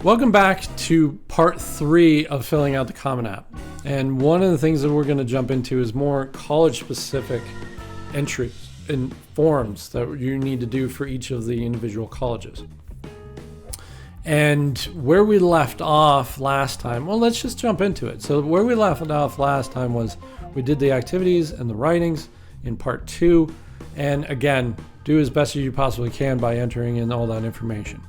Welcome back to part 3 of filling out the Common App. And one of the things that we're going to jump into is more college-specific entries and forms that you need to do for each of the individual colleges. And where we left off last time, well, let's just jump into it. So where we left off last time was we did the activities and the writings in part 2. And again, do as best as you possibly can by entering in all that information.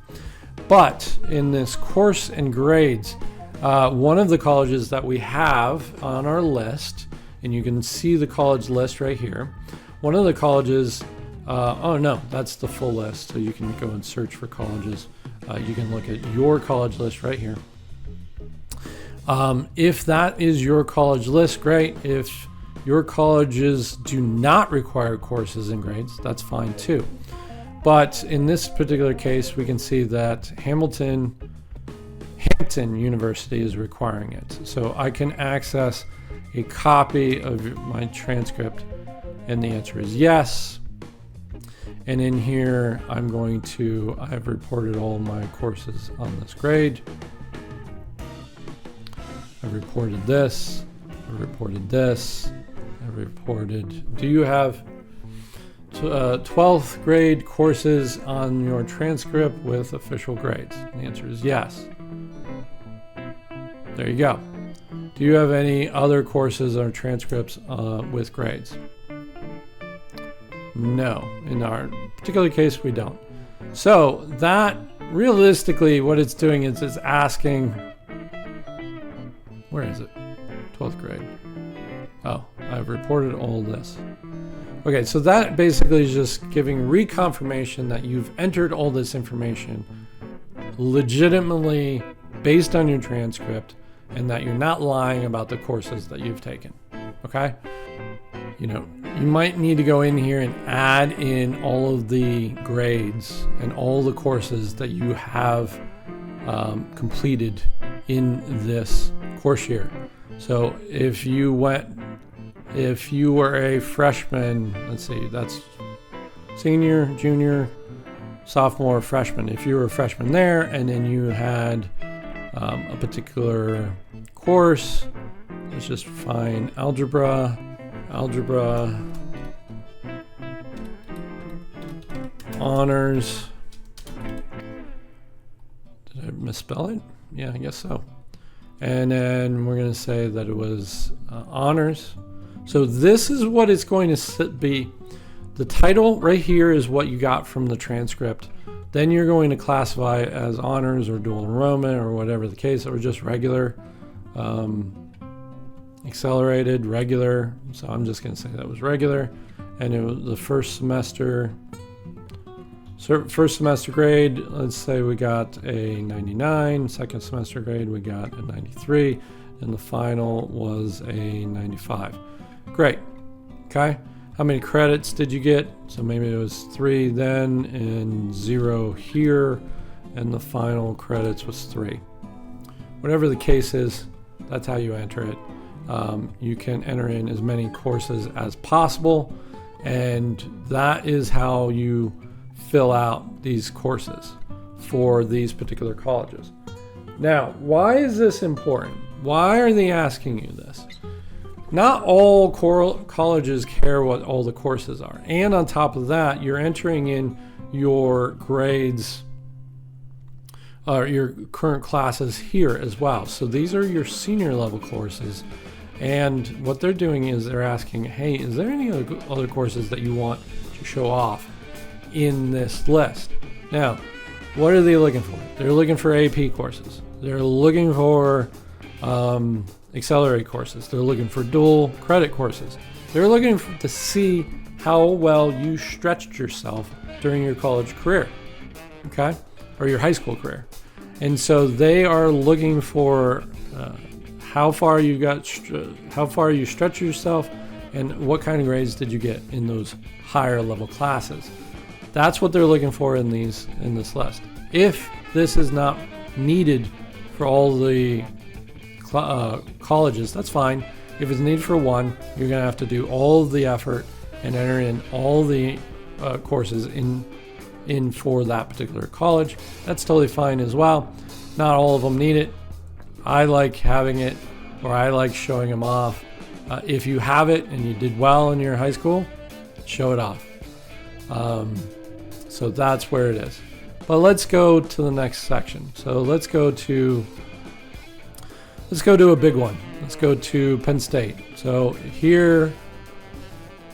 But in this course and grades, one of the colleges that we have on our list, and you can see the college list right here. One of the colleges, oh no, that's the full list. So you can go and search for colleges. You can look at your college list right here. If that is your college list, great. If your colleges do not require courses and grades, that's fine too. But in this particular case, we can see that Hampton University is requiring it. So I can access a copy of my transcript, and the answer is yes. And in here, I've reported all my courses on this grade. I've reported this, I've reported this, I've reported, do you have 12th grade courses on your transcript with official grades? The answer is yes. There you go. Do you have any other courses or transcripts with grades? No. In our particular case, we don't. So that realistically, what it's doing is it's asking, where is it? 12th grade. Oh, I've reported all this. Okay, so that basically is just giving reconfirmation that you've entered all this information legitimately based on your transcript and that you're not lying about the courses that you've taken. Okay? You know, you might need to go in here and add in all of the grades and all the courses that you have completed in this course year. So if you were a freshman, let's see, that's senior, junior, sophomore, freshman. If you were a freshman there and then you had a particular course, let's just find algebra, honors. Did I misspell it? Yeah, I guess so. And then we're going to say that it was honors. So this is what it's going to be. The title right here is what you got from the transcript. Then you're going to classify it as honors or dual enrollment or whatever the case, or just regular, accelerated, regular. So I'm just going to say that was regular. And it was the first semester grade, let's say we got a 99. Second semester grade, we got a 93. And the final was a 95. Great. Okay. How many credits did you get? So maybe it was 3 then and 0 here, and the final credits was 3. Whatever the case is, that's how you enter it. You can enter in as many courses as possible, and that is how you fill out these courses for these particular colleges. Now, why is this important? Why are they asking you this? Not all colleges care what all the courses are. And on top of that, you're entering in your grades, your current classes here as well. So these are your senior level courses. And what they're doing is they're asking, hey, is there any other courses that you want to show off in this list? Now, what are they looking for? They're looking for AP courses. They're looking for accelerated courses. They're looking for dual credit courses. They're looking to see how well you stretched yourself during your college career, okay, or your high school career. And so they are looking for how far you stretched yourself, and what kind of grades did you get in those higher level classes. That's what they're looking for in this list. If this is not needed for all the colleges, that's fine. If it's needed for one, you're going to have to do all of the effort and enter in all the courses in for that particular college. That's totally fine as well. Not all of them need it. I like having it, or I like showing them off. If you have it and you did well in your high school, show it off. So that's where it is. But let's go to the next section. So let's go to a big one. Let's go to Penn State. So here,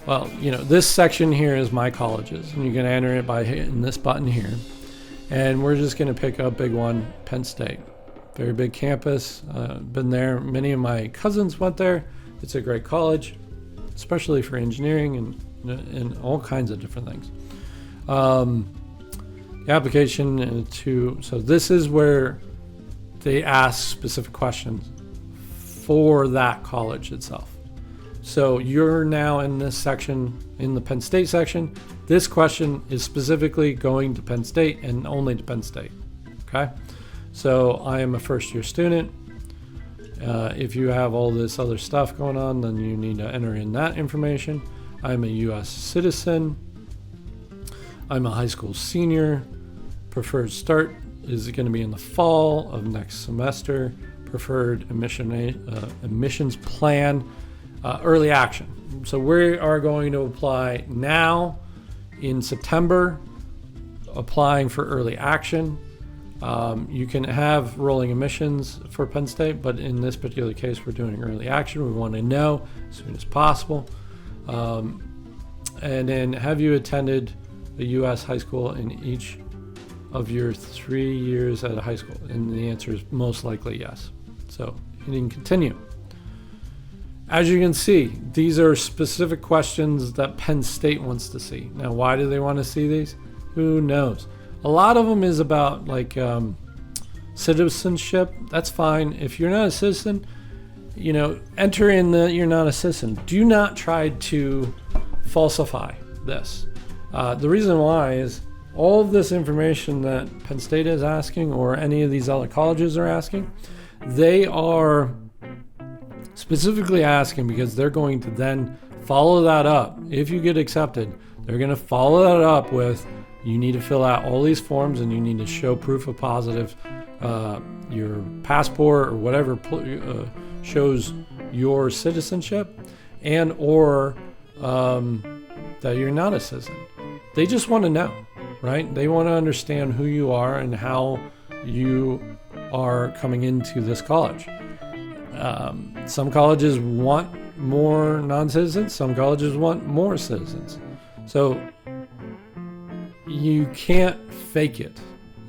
well, this section here is my colleges, and you can enter it by hitting this button here. And we're just going to pick a big one, Penn State. Very big campus. Been there. Many of my cousins went there. It's a great college, especially for engineering and all kinds of different things. The application so this is where they ask specific questions for that college itself. So you're now in this section, in the Penn State section. This question is specifically going to Penn State and only to Penn State. Okay? So I am a first-year student. If you have all this other stuff going on, then you need to enter in that information. I'm a U.S. citizen. I'm a high school senior. Preferred start is going to be in the fall of next semester. Preferred admissions plan, early action. So we are going to apply now in September, applying for early action. You can have rolling admissions for Penn State, but in this particular case, we're doing early action. We want to know as soon as possible. And then, have you attended a U.S. high school in each of your 3 years at a high school? And the answer is most likely yes. So hitting continue. As you can see, these are specific questions that Penn State wants to see. Now, why do they want to see these? Who knows? A lot of them is about citizenship. That's fine. If you're not a citizen, enter in that you're not a citizen. Do not try to falsify this. The reason why is all of this information that Penn State is asking, or any of these other colleges are asking, they are specifically asking because they're going to then follow that up. If you get accepted, they're going to follow that up with, you need to fill out all these forms and you need to show proof of positive, your passport or whatever shows your citizenship, and or that you're not a citizen. They just want to know, right? They want to understand who you are and how you are coming into this college. Some colleges want more non-citizens. Some colleges want more citizens. So you can't fake it,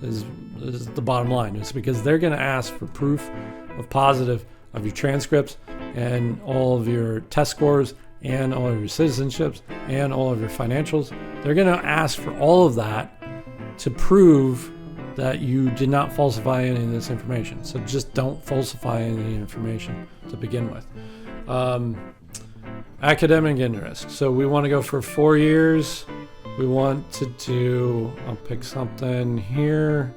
is the bottom line. It's because they're going to ask for proof of positive of your transcripts and all of your test scores and all of your citizenships and all of your financials. They're going to ask for all of that to prove that you did not falsify any of this information. So just don't falsify any information to begin with. Academic interest. So we want to go for 4 years. We want to do, I'll pick something here.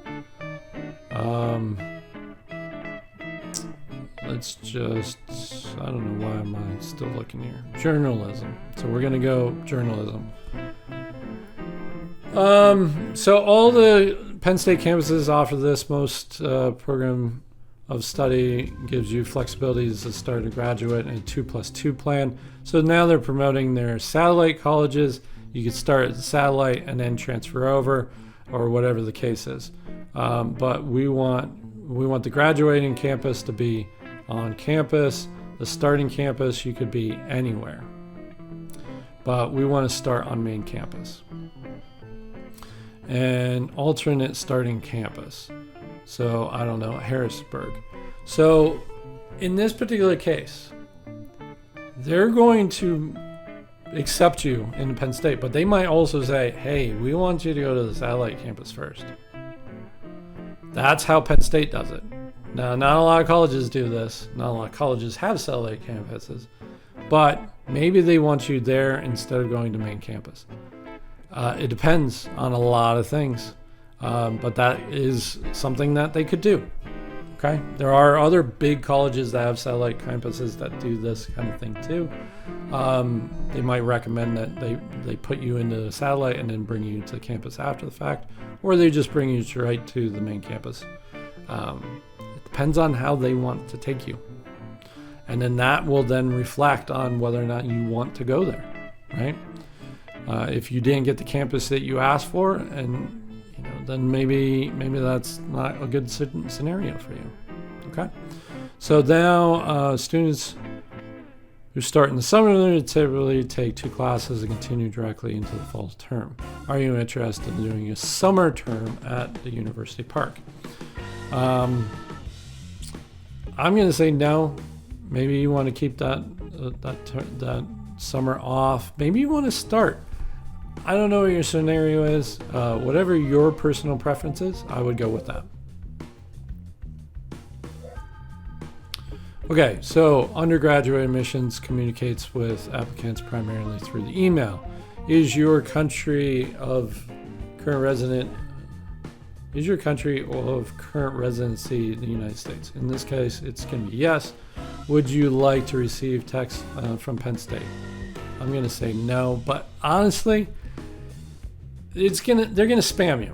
Let's just, I don't know why am I still looking here. Journalism. So we're going to go journalism. So all the Penn State campuses offer this. Most program of study gives you flexibility to start a graduate and a 2+2 plan. So now they're promoting their satellite colleges. You could start at the satellite and then transfer over, or whatever the case is. But we want the graduating campus to be on campus. The starting campus, you could be anywhere. But we want to start on main campus. And alternate starting campus. So I don't know, Harrisburg. So in this particular case, they're going to accept you in Penn State, but they might also say, hey, we want you to go to the satellite campus first. That's how Penn State does it. Now, not a lot of colleges do this. Not a lot of colleges have satellite campuses, but maybe they want you there instead of going to main campus. It depends on a lot of things, but that is something that they could do. Okay, there are other big colleges that have satellite campuses that do this kind of thing too. They might recommend that they put you into the satellite and then bring you to campus after the fact, or they just bring you right to the main campus. It depends on how they want to take you. And then that will then reflect on whether or not you want to go there, right? If you didn't get the campus that you asked for, and then maybe that's not a good scenario for you. Okay. So now students who start in the summer typically take 2 classes and continue directly into the fall term. Are you interested in doing a summer term at the University Park? I'm going to say no. Maybe you want to keep that summer off. Maybe you want to start. I don't know what your scenario is. Whatever your personal preference is, I would go with that. Okay, so undergraduate admissions communicates with applicants primarily through the email. Is your country of current residency the United States? In this case, it's going to be yes. Would you like to receive text from Penn State? I'm going to say no, but honestly, they're going to spam you.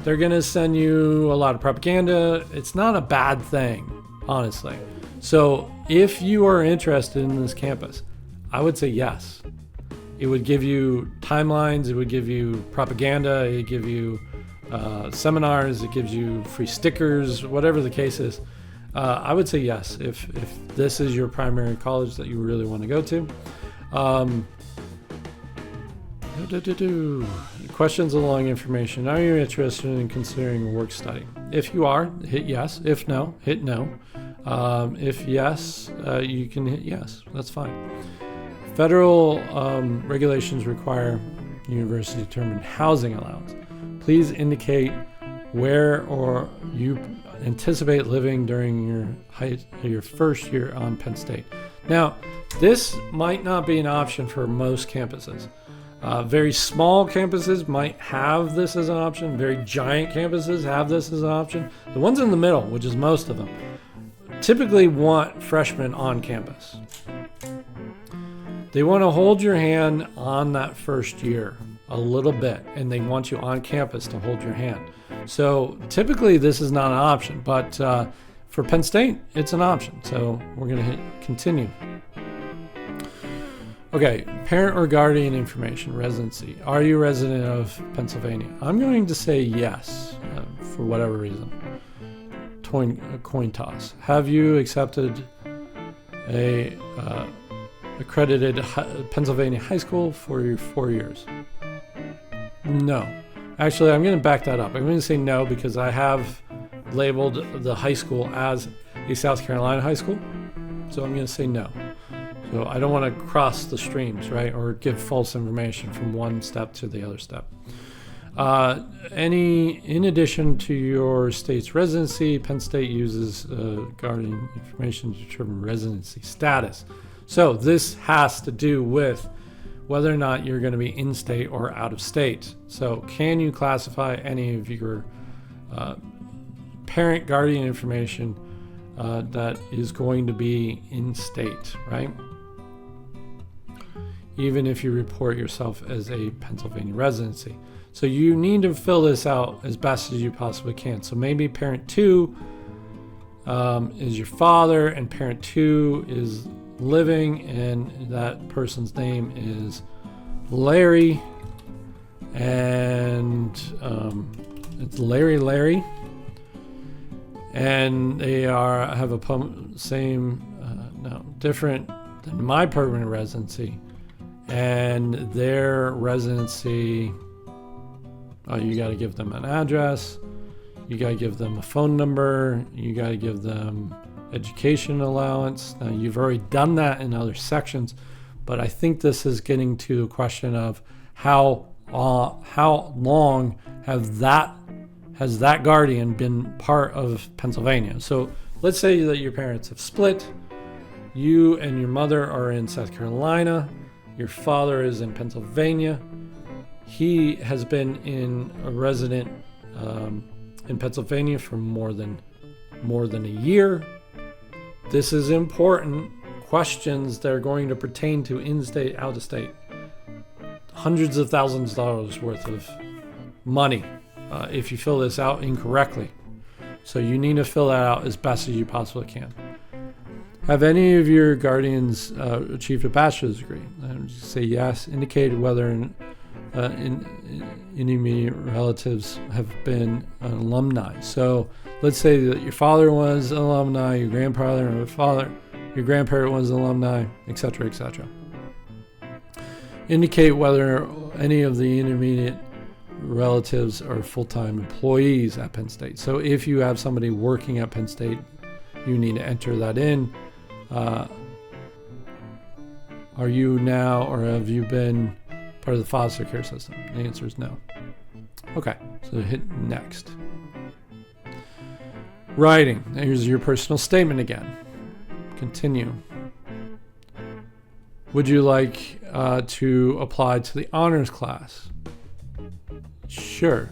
They're going to send you a lot of propaganda. It's not a bad thing, honestly. So if you are interested in this campus, I would say yes. It would give you timelines. It would give you propaganda. It would give you seminars. It gives you free stickers, whatever the case is. I would say yes if this is your primary college that you really want to go to. Questions along information. Are you interested in considering a work study? If you are, hit yes. If no, hit no. If yes, you can hit yes. That's fine. Federal regulations require university determined housing allowance. Please indicate where or you anticipate living during your first year on Penn State. Now, this might not be an option for most campuses. Very small campuses might have this as an option. Very giant campuses have this as an option. The ones in the middle, which is most of them, typically want freshmen on campus. They want to hold your hand on that first year a little bit, and they want you on campus to hold your hand. So typically this is not an option, but for Penn State, it's an option. So we're going to hit continue. Okay, parent or guardian information, residency. Are you a resident of Pennsylvania? I'm going to say yes, for whatever reason. Coin toss. Have you accepted a accredited Pennsylvania high school for your 4 years? No. Actually, I'm going to back that up. I'm going to say no because I have labeled the high school as a South Carolina high school. So I'm going to say no. So I don't want to cross the streams, right? Or give false information from one step to the other step. In addition to your state's residency, Penn State uses guardian information to determine residency status. So this has to do with whether or not you're going to be in-state or out-of-state. So can you classify any of your parent guardian information that is going to be in-state, right? Even if you report yourself as a Pennsylvania residency. So you need to fill this out as best as you possibly can. So maybe parent 2 is your father, and parent 2 is living, and that person's name is Larry, and it's Larry, and they have a different than my permanent residency, and their residency. You got to give them an address, you got to give them a phone number, you got to give them education allowance. Now, you've already done that in other sections, but I think this is getting to a question of how long has that guardian been part of Pennsylvania. So let's say that your parents have split, you and your mother are in South Carolina, your father is in Pennsylvania. He has been a resident in Pennsylvania for more than a year. This is important. Questions that are going to pertain to in-state, out-of-state. Hundreds of thousands of dollars worth of money if you fill this out incorrectly. So you need to fill that out as best as you possibly can. Have any of your guardians achieved a bachelor's degree? And just say yes. Indicate whether immediate relatives have been an alumni. So let's say that your father was an alumni, your grandfather and your grandparent was an alumni, etc., etc. Indicate whether any of the intermediate relatives are full-time employees at Penn State. So if you have somebody working at Penn State, you need to enter that in. Are you now, or have you been part of the foster care system? The answer is no. Okay, so hit next. Writing. Here's your personal statement again. Continue. Would you like to apply to the honors class? Sure.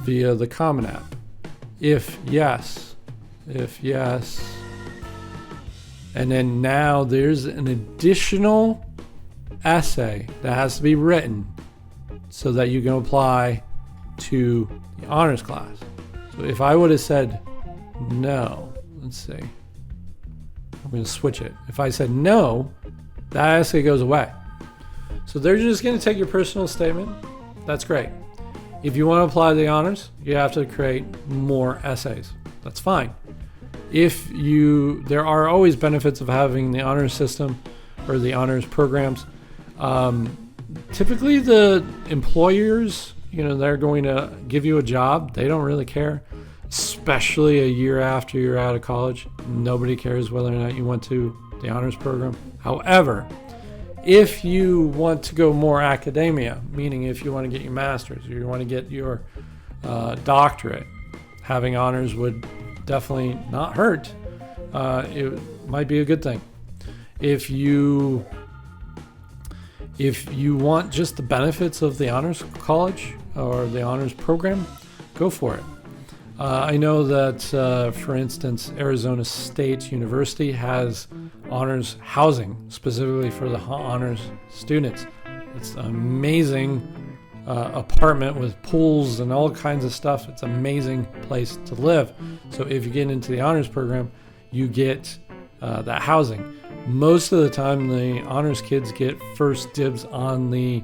Via the Common App. If yes. And then now there's an additional essay that has to be written so that you can apply to the honors class. So if I would have said no, let's see. I'm going to switch it. If I said no, that essay goes away. So they're just going to take your personal statement. That's great. If you want to apply to the honors, you have to create more essays. That's fine. There are always benefits of having the honors system or the honors programs. Typically the employers, they're going to give you a job. They don't really care, especially a year after you're out of college. Nobody cares whether or not you went to the honors program. However, if you want to go more academia, meaning if you want to get your master's or you want to get your doctorate, having honors would definitely not hurt. It might be a good thing. If you want just the benefits of the honors college or the honors program, go for it. I know that, for instance, Arizona State University has honors housing specifically for the honors students. It's an amazing apartment with pools and all kinds of stuff. It's an amazing place to live. So if you get into the honors program, you get that housing. Most of the time, the honors kids get first dibs on the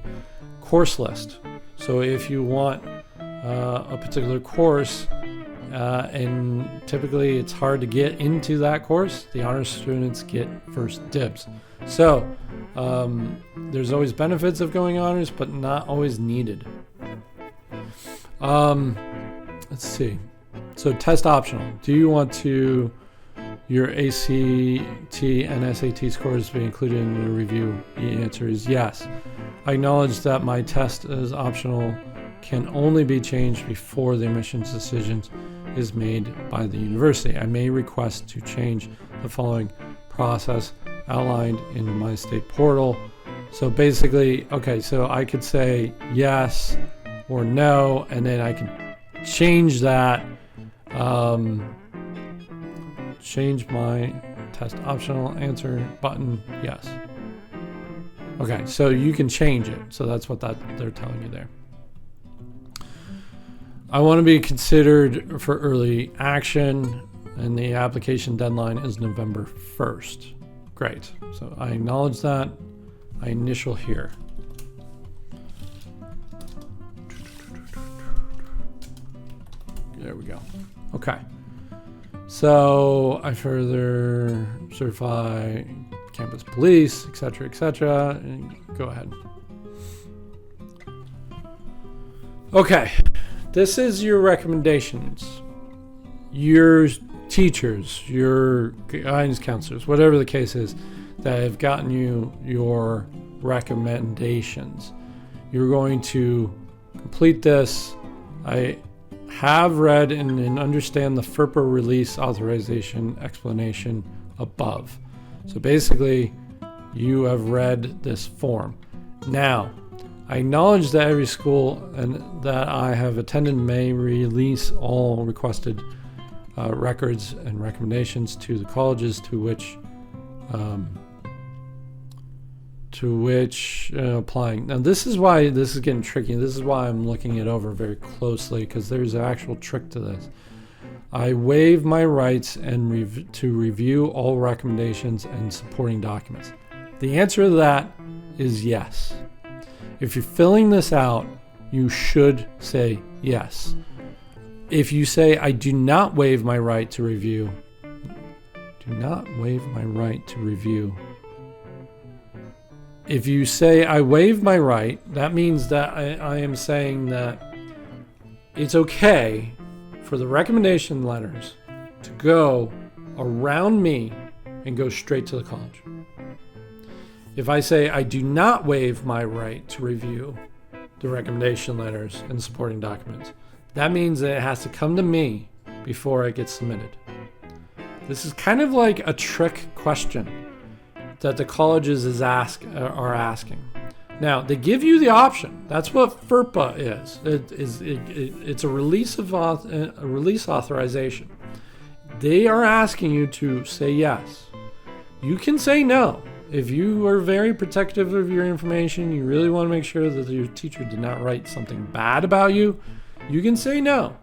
course list. So if you want a particular course, and typically it's hard to get into that course, the honors students get first dibs. So there's always benefits of going honors, but not always needed. Let's see. So test optional. Do you want your ACT and SAT scores to be included in your review? The answer is yes. I acknowledge that my test is optional, can only be changed before the admissions decision is made by the university. I may request to change the following process outlined in my state portal. So basically, so I could say yes or no, and then I can change that, change my test optional answer button, yes. Okay, so you can change it. So that's what they're telling you there. I want to be considered for early action, and the application deadline is November 1st. Great. So I acknowledge that. I initial here. There we go. Okay. So I further certify campus police, etc., etc. And go ahead. Okay. This is your recommendations. Your teachers, your guidance counselors, whatever the case is, that have gotten you your recommendations. You're going to complete this. I have read and understand the FERPA release authorization explanation above. So basically, you have read this form. Now, I acknowledge that every school and that I have attended may release all requested records and recommendations to the colleges to which to which applying. Now this is why this is getting tricky. This is why I'm looking it over very closely, because there's an actual trick to this. I waive my rights and to review all recommendations and supporting documents. The answer to that is yes. If you're filling this out, you should say yes. If you say, I do not waive my right to review, do not waive my right to review. If you say, I waive my right, that means that I am saying that it's okay for the recommendation letters to go around me and go straight to the college. If I say, I do not waive my right to review the recommendation letters and supporting documents, that means that it has to come to me before it gets submitted. This is kind of like a trick question that the colleges are asking. Now, they give you the option. That's what FERPA is. It's a release authorization. They are asking you to say yes. You can say no. If you are very protective of your information, you really want to make sure that your teacher did not write something bad about you, you can say no.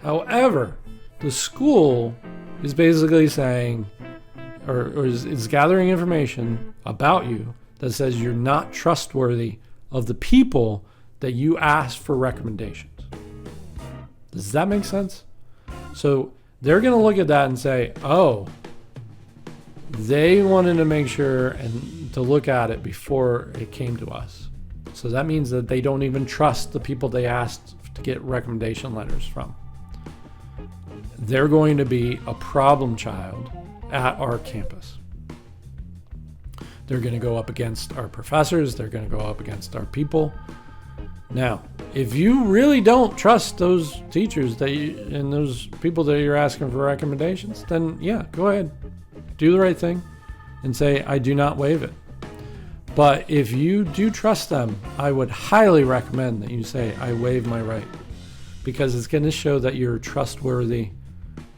However, the school is basically saying, or is gathering information about you that says you're not trustworthy of the people that you asked for recommendations. Does that make sense? So they're going to look at that and say, oh, they wanted to make sure and to look at it before it came to us. So that means that they don't even trust the people they asked to get recommendation letters from. They're going to be a problem child at our campus. They're going to go up against our professors. They're going to go up against our people. Now, if you really don't trust those teachers and those people that you're asking for recommendations, then yeah, go ahead. Do the right thing and say, I do not waive it. But if you do trust them, I would highly recommend that you say, I waive my right, because it's going to show that you're trustworthy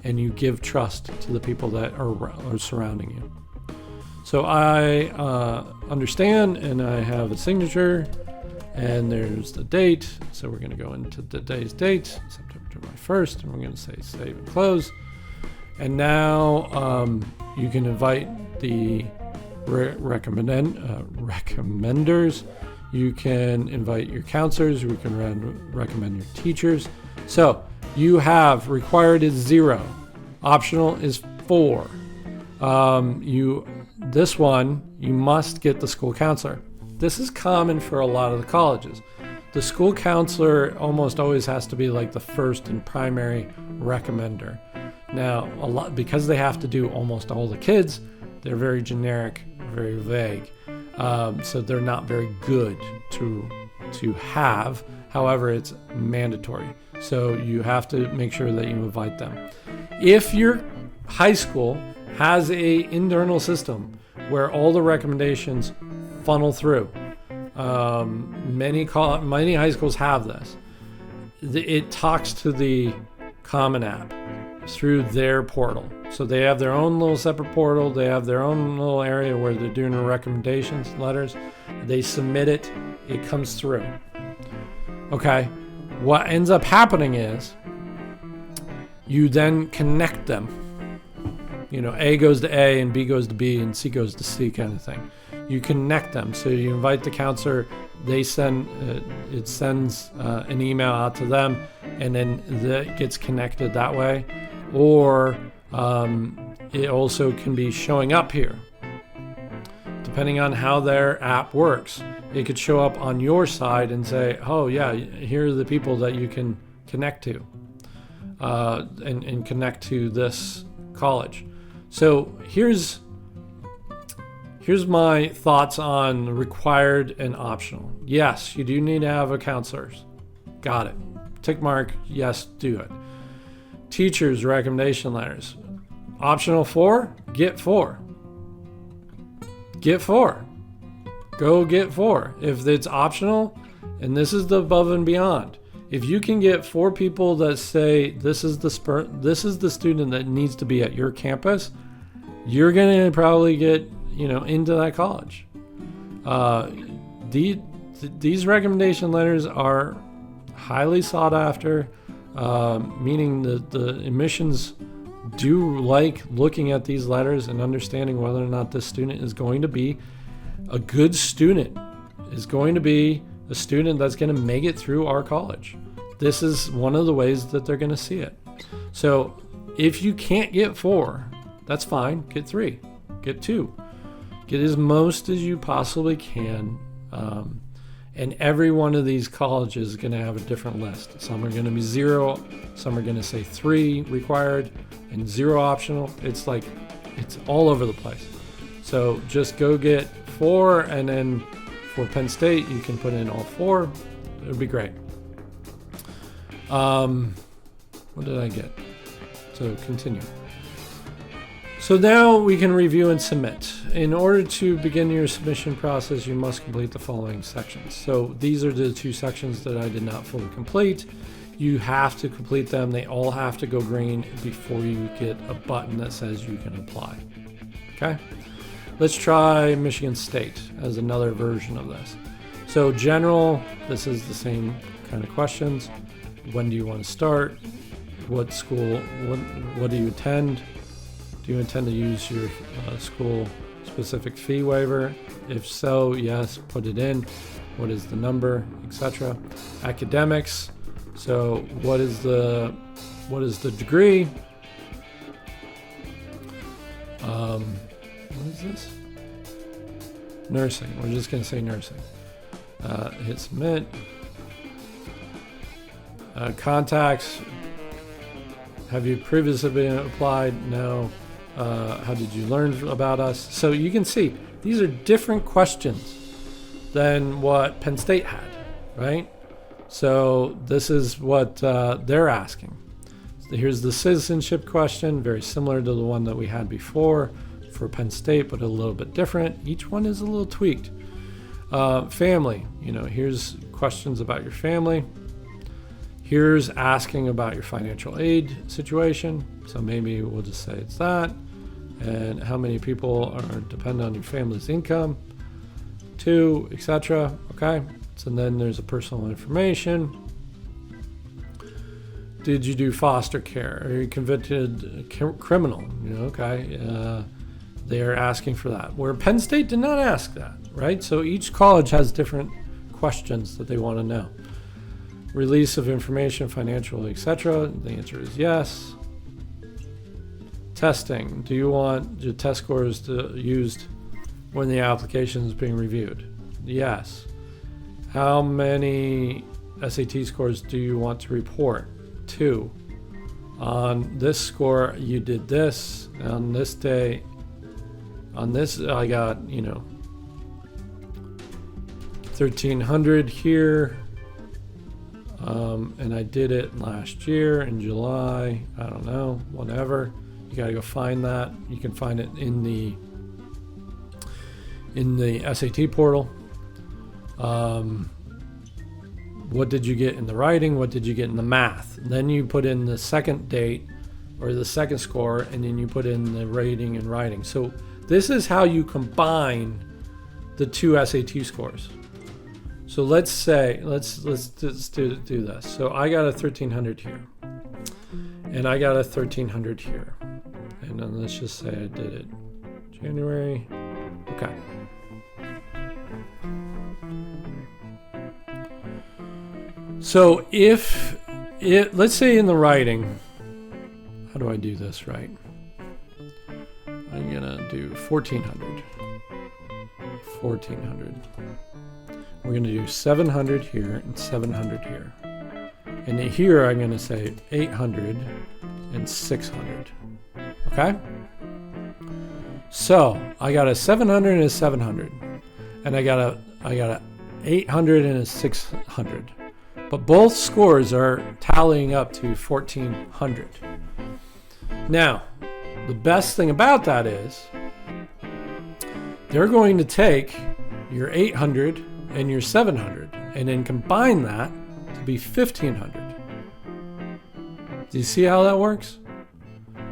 and you give trust to the people that are surrounding you. So I understand, and I have a signature, and there's the date. So we're going to go into today's date, September 1st, and we're going to say save and close. And now you can invite the recommenders. You can invite your counselors. You can recommend your teachers. So you have required is 0. Optional is 4. This one, you must get the school counselor. This is common for a lot of the colleges. The school counselor almost always has to be like the first and primary recommender. Now, because they have to do almost all the kids, they're very generic, very vague. So they're not very good to have. However, it's mandatory. So you have to make sure that you invite them. If your high school has an internal system where all the recommendations funnel through, many high schools have this. It talks to the Common App through their portal. So they have their own little separate portal. They have their own little area where they're doing the recommendations, letters. They submit it. It comes through. Okay. What ends up happening is you then connect them. A goes to A and B goes to B and C goes to C kind of thing. You connect them. So you invite the counselor. They sends an email out to them, and then that gets connected that way. Or it also can be showing up here. Depending on how their app works, it could show up on your side and say, oh yeah, here are the people that you can connect to and connect to this college. So here's my thoughts on required and optional. Yes, you do need to have a counselor. Got it. Tick mark, yes, do it. Teachers' recommendation letters. Optional 4, get 4. Get 4. Go get 4. If it's optional, and this is the above and beyond, if you can get 4 people that say this is the student that needs to be at your campus, you're going to probably get into that college. These recommendation letters are highly sought after, meaning the admissions do like looking at these letters and understanding whether or not this student is going to be a good student, is going to be a student that's going to make it through our college. This is one of the ways that they're going to see it. So if you can't get 4, that's fine. Get 3, get 2, get as most as you possibly can. And every one of these colleges is going to have a different list. Some are going to be 0, some are going to say 3 required and 0 optional. It's like, it's all over the place. So just go get 4, and then for Penn State, you can put in all 4. It would be great. What did I get? So continue. So now we can review and submit. In order to begin your submission process, you must complete the following sections. So these are the 2 sections that I did not fully complete. You have to complete them. They all have to go green before you get a button that says you can apply. Okay? Let's try Michigan State as another version of this. So general, this is the same kind of questions. When do you want to start? What school? What do you attend? Do you intend to use your school specific fee waiver? If so, yes, put it in. What is the number, etc. Academics. So what is the degree? What is this? Nursing. We're just going to say nursing. Hit submit. Contacts. Have you previously been applied? No. How did you learn about us? So you can see these are different questions than what Penn State had, right? So this is what they're asking. So here's the citizenship question, very similar to the one that we had before for Penn State, but a little bit different. Each one is a little tweaked. Family, here's questions about your family. Here's asking about your financial aid situation. So maybe we'll just say it's that. And how many people are dependent on your family's income, 2, etc. Okay. So then there's a personal information. Did you do foster care? Are you convicted criminal? Okay. They're asking for that. Where Penn State did not ask that, right? So each college has different questions that they want to know. Release of information, financial, etc. The answer is yes. Testing. Do you want your test scores used when the application is being reviewed? Yes. How many SAT scores do you want to report? 2. On this score, you did this. On this day, on this, I got, 1,300 here. And I did it last year in July. I don't know, whatever. You got to go find that. You can find it in the SAT portal. What did you get in the writing? What did you get in the math? Then you put in the second date or the second score, and then you put in the rating and writing. So this is how you combine the 2 SAT scores. So let's say, let's do this. So I got a 1,300 here, and I got a 1,300 here. And then let's just say I did it January. Okay. So let's say in the writing, how do I do this right? I'm gonna do 1,400. 1,400. We're gonna do 700 here and 700 here. And here I'm gonna say 800 and 600. Okay? So I got a 700 and a 700. And I got a 800 and a 600. But both scores are tallying up to 1,400. Now, the best thing about that is they're going to take your 800 and your 700 and then combine that to be 1,500. Do you see how that works?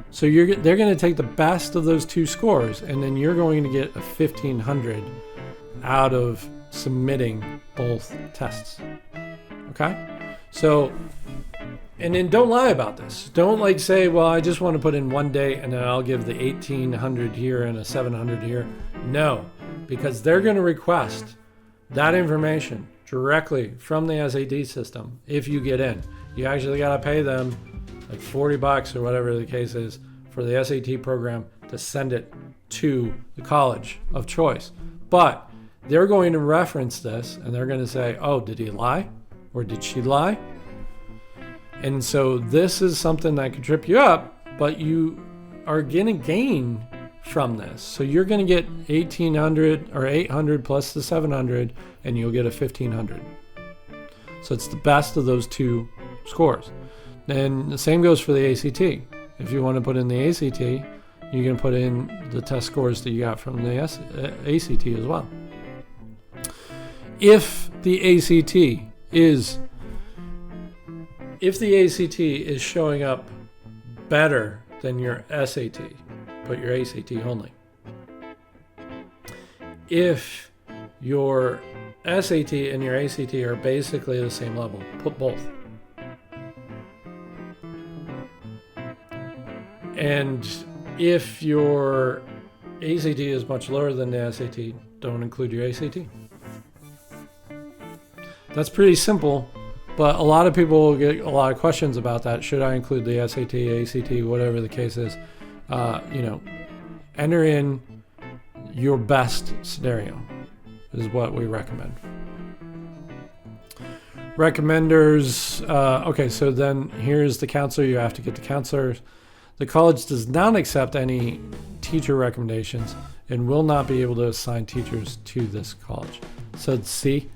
So they're going to take the best of those 2 scores, and then you're going to get a 1,500 out of submitting both tests. Okay? So, and then don't lie about this. Don't like say, well, I just want to put in one date and then I'll give the 1800 here and a 700 here. No, because they're going to request that information directly from the SAT system if you get in. You actually got to pay them like $40 or whatever the case is for the SAT program to send it to the college of choice. But they're going to reference this and they're going to say, oh, did he lie or did she lie? And so this is something that could trip you up, but you are going to gain from this. So you're going to get 1800 or 800 plus the 700 and you'll get a 1500. So it's the best of those two scores. Then the same goes for the ACT. If you want to put in the ACT, you can put in the test scores that you got from the ACT as well. If the ACT is showing up better than your SAT, put your ACT only. If your SAT and your ACT are basically the same level, put both. And if your ACT is much lower than the SAT, don't include your ACT. That's pretty simple, but a lot of people will get a lot of questions about that. Should I include the SAT, ACT, whatever the case is? Enter in your best scenario is what we recommend. Recommenders, okay, so then here's the counselor. You have to get the counselors. The college does not accept any teacher recommendations and will not be able to assign teachers to this college. So see,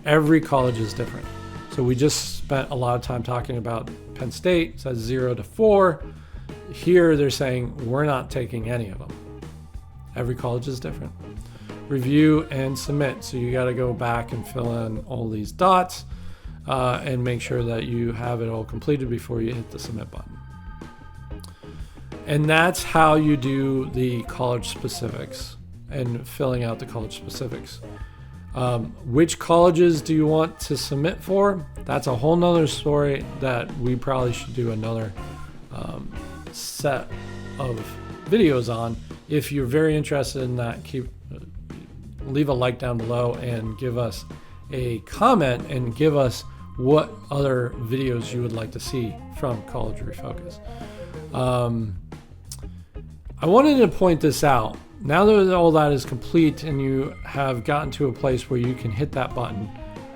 every college is different. So we just spent a lot of time talking about Penn State, it says 0 to 4. Here they're saying we're not taking any of them. Every college is different. Review and submit. So you got to go back and fill in all these dots and make sure that you have it all completed before you hit the submit button. And that's how you do the college specifics and filling out the college specifics. Which colleges do you want to submit for? That's a whole nother story that we probably should do another set of videos on. If you're very interested in that, leave a like down below and give us a comment and give us what other videos you would like to see from College Refocus. I wanted to point this out. Now that all that is complete and you have gotten to a place where you can hit that button,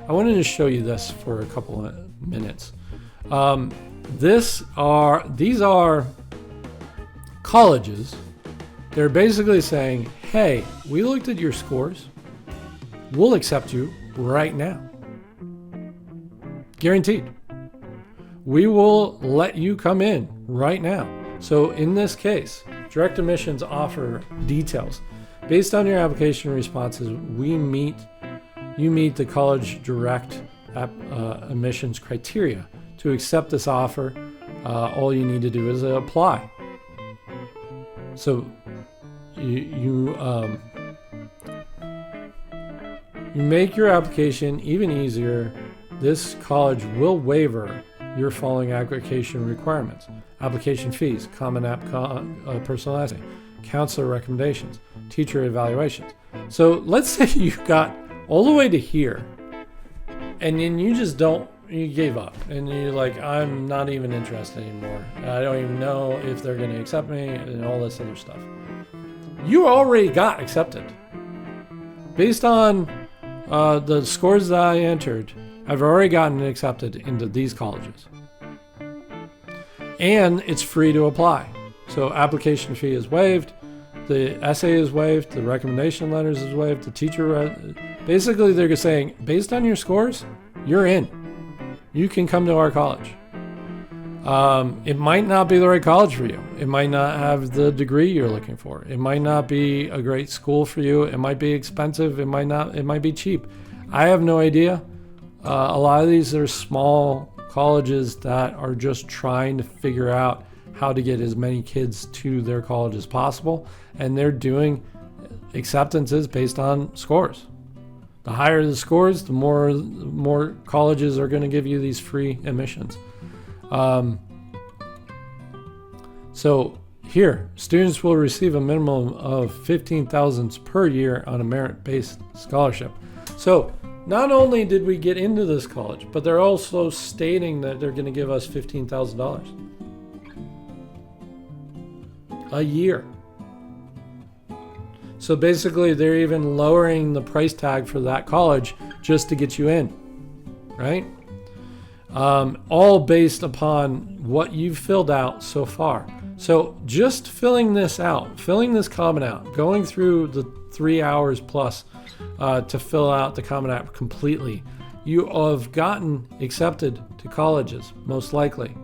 I wanted to show you this for a couple of minutes. These are colleges. They're basically saying, hey, we looked at your scores. We'll accept you right now. Guaranteed. We will let you come in right now. So in this case, direct admissions offer details. Based on your application responses, you meet the college direct admissions criteria. To accept this offer, all you need to do is apply. So you make your application even easier. This college will waiver your following application requirements: application fees, Common App personal essay, counselor recommendations, teacher evaluations. So let's say you got all the way to here and then you gave up and you're like, I'm not even interested anymore. I don't even know if they're going to accept me and all this other stuff. You already got accepted. Based on the scores that I entered, I've already gotten accepted into these colleges. And it's free to apply. So application fee is waived, the essay is waived, the recommendation letters is waived, the teacher, basically they're saying, based on your scores, you're in. You can come to our college. It might not be the right college for you. It might not have the degree you're looking for. It might not be a great school for you. It might be expensive. It might be cheap. I have no idea. A lot of these are small colleges that are just trying to figure out how to get as many kids to their college as possible, and they're doing acceptances based on scores. The higher the scores, the more colleges are going to give you these free admissions. So here, students will receive a minimum of $15,000 per year on a merit-based scholarship. So not only did we get into this college, but they're also stating that they're going to give us $15,000 a year. So basically, they're even lowering the price tag for that college just to get you in, right? All based upon what you've filled out so far. So just filling this Common out, going through the 3 hours plus to fill out the Common App completely, you have gotten accepted to colleges, most likely.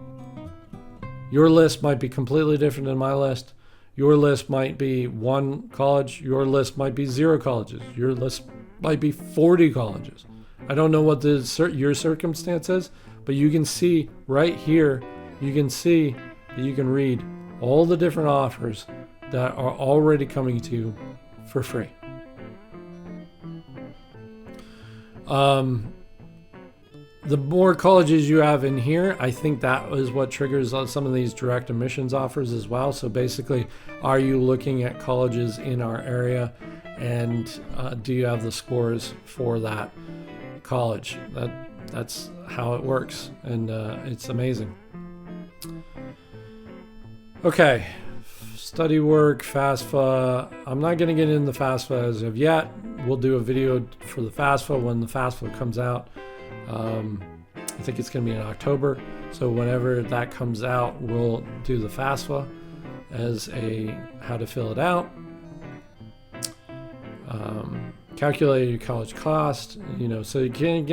Your list might be completely different than my list. Your list might be 1 college. Your list might be 0 colleges. Your list might be 40 colleges. I don't know what your circumstance is, but you can see right here, you can see that you can read all the different offers that are already coming to you for free. The more colleges you have in here, I think that is what triggers some of these direct admissions offers as well. So basically, are you looking at colleges in our area, and do you have the scores for that college? That's how it works, and it's amazing. Okay, study work, FAFSA. I'm not going to get into the FAFSA as of yet. We'll do a video for the FAFSA when the FAFSA comes out. I think it's going to be in October. So whenever that comes out, we'll do the FAFSA as how to fill it out. Calculate your college cost, so you can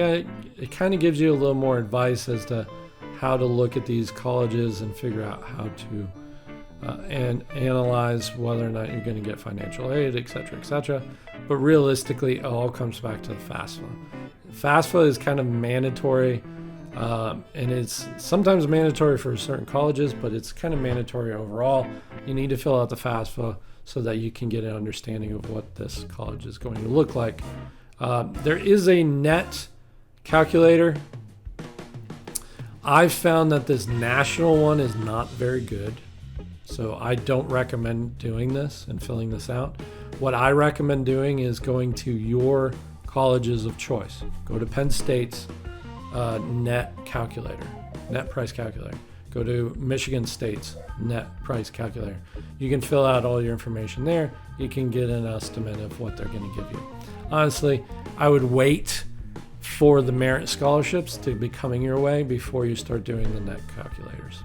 it kind of gives you a little more advice as to how to look at these colleges and figure out how to and analyze whether or not you're going to get financial aid, etc., etc. But realistically, it all comes back to the FAFSA. FAFSA is kind of mandatory, and it's sometimes mandatory for certain colleges, but it's kind of mandatory overall. You need to fill out the FAFSA so that you can get an understanding of what this college is going to look like. There is a net calculator. I've found that this national one is not very good, so I don't recommend doing this and filling this out. What I recommend doing is going to your colleges of choice. Go to Penn State's net price calculator. Go to Michigan State's net price calculator. You can fill out all your information there. You can get an estimate of what they're going to give you. Honestly, I would wait for the merit scholarships to be coming your way before you start doing the net calculators.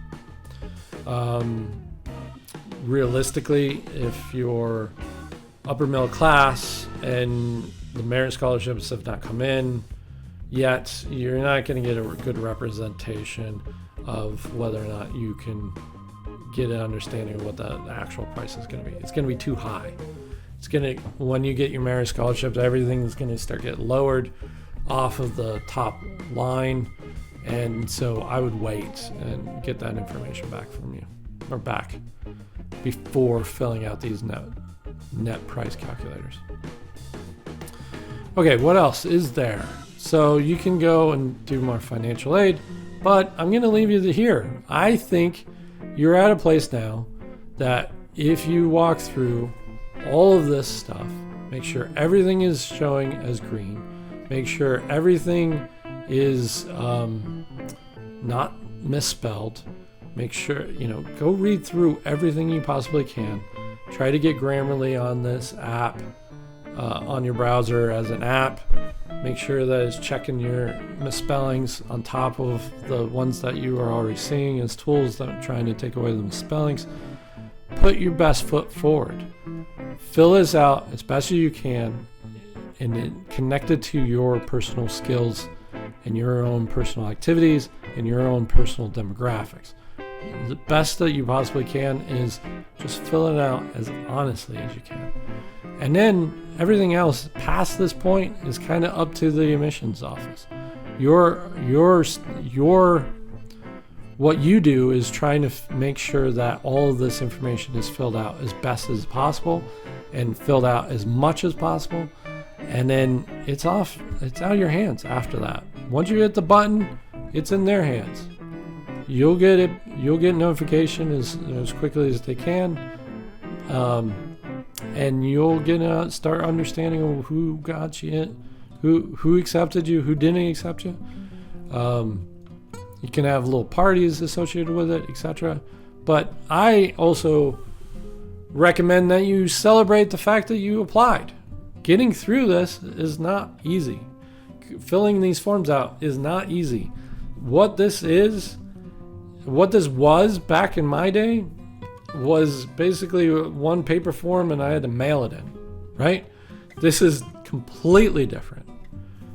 Realistically, if you're upper middle class and the merit scholarships have not come in yet, you're not going to get a good representation of whether or not you can get an understanding of what the actual price is going to be. It's going to be too high. When you get your merit scholarships, everything is going to start getting lowered off of the top line, and so I would wait and get that information back from you, or back, before filling out these net price calculators. Okay, what else is there? So you can go and do more financial aid, but I'm going to leave you here. I think you're at a place now that if you walk through all of this stuff, make sure everything is showing as green, make sure everything is not misspelled, make sure, go read through everything you possibly can. Try to get Grammarly on this app, on your browser as an app. Make sure that it's checking your misspellings on top of the ones that you are already seeing as tools that are trying to take away the misspellings. Put your best foot forward. Fill this out as best as you can and connect it to your personal skills and your own personal activities and your own personal demographics. The best that you possibly can is just fill it out as honestly as you can. And then everything else past this point is kind of up to the admissions office. What you do is trying to make sure that all of this information is filled out as best as possible and filled out as much as possible. And then it's off. It's out of your hands after that. Once you hit the button, it's in their hands. You'll get it. You'll get notification as quickly as they can, and you'll get start understanding who got you in, who accepted you, who didn't accept you. You can have little parties associated with it, etc. But I also recommend that you celebrate the fact that you applied. Getting through this is not easy. Filling these forms out is not easy. What this was back in my day was basically one paper form and I had to mail it in, right? This is completely different.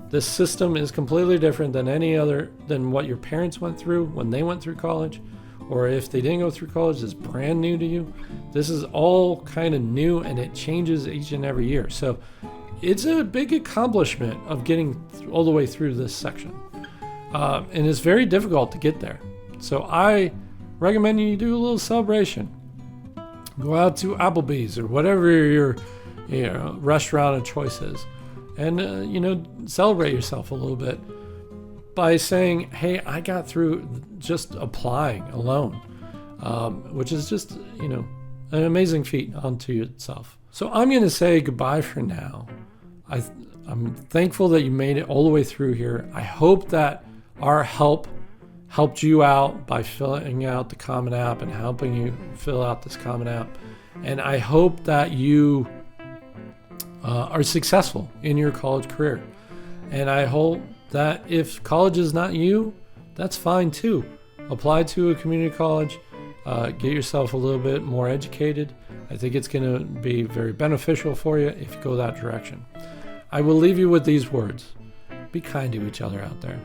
This system is completely different than what your parents went through when they went through college, or if they didn't go through college, it's brand new to you. This is all kind of new and it changes each and every year. So it's a big accomplishment of getting all the way through this section. And it's very difficult to get there. So I recommend you do a little celebration. Go out to Applebee's or whatever your restaurant of choice is. And, celebrate yourself a little bit by saying, hey, I got through just applying alone, which is just, an amazing feat unto itself. So I'm going to say goodbye for now. I'm thankful that you made it all the way through here. I hope that our helped you out by filling out the Common App and helping you fill out this Common App. And I hope that you are successful in your college career. And I hope that if college is not you, that's fine too. Apply to a community college, get yourself a little bit more educated. I think it's going to be very beneficial for you if you go that direction. I will leave you with these words. Be kind to each other out there.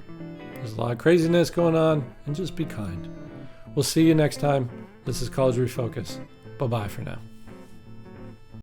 There's a lot of craziness going on, and just be kind. We'll see you next time. This is College Refocus. Bye-bye for now.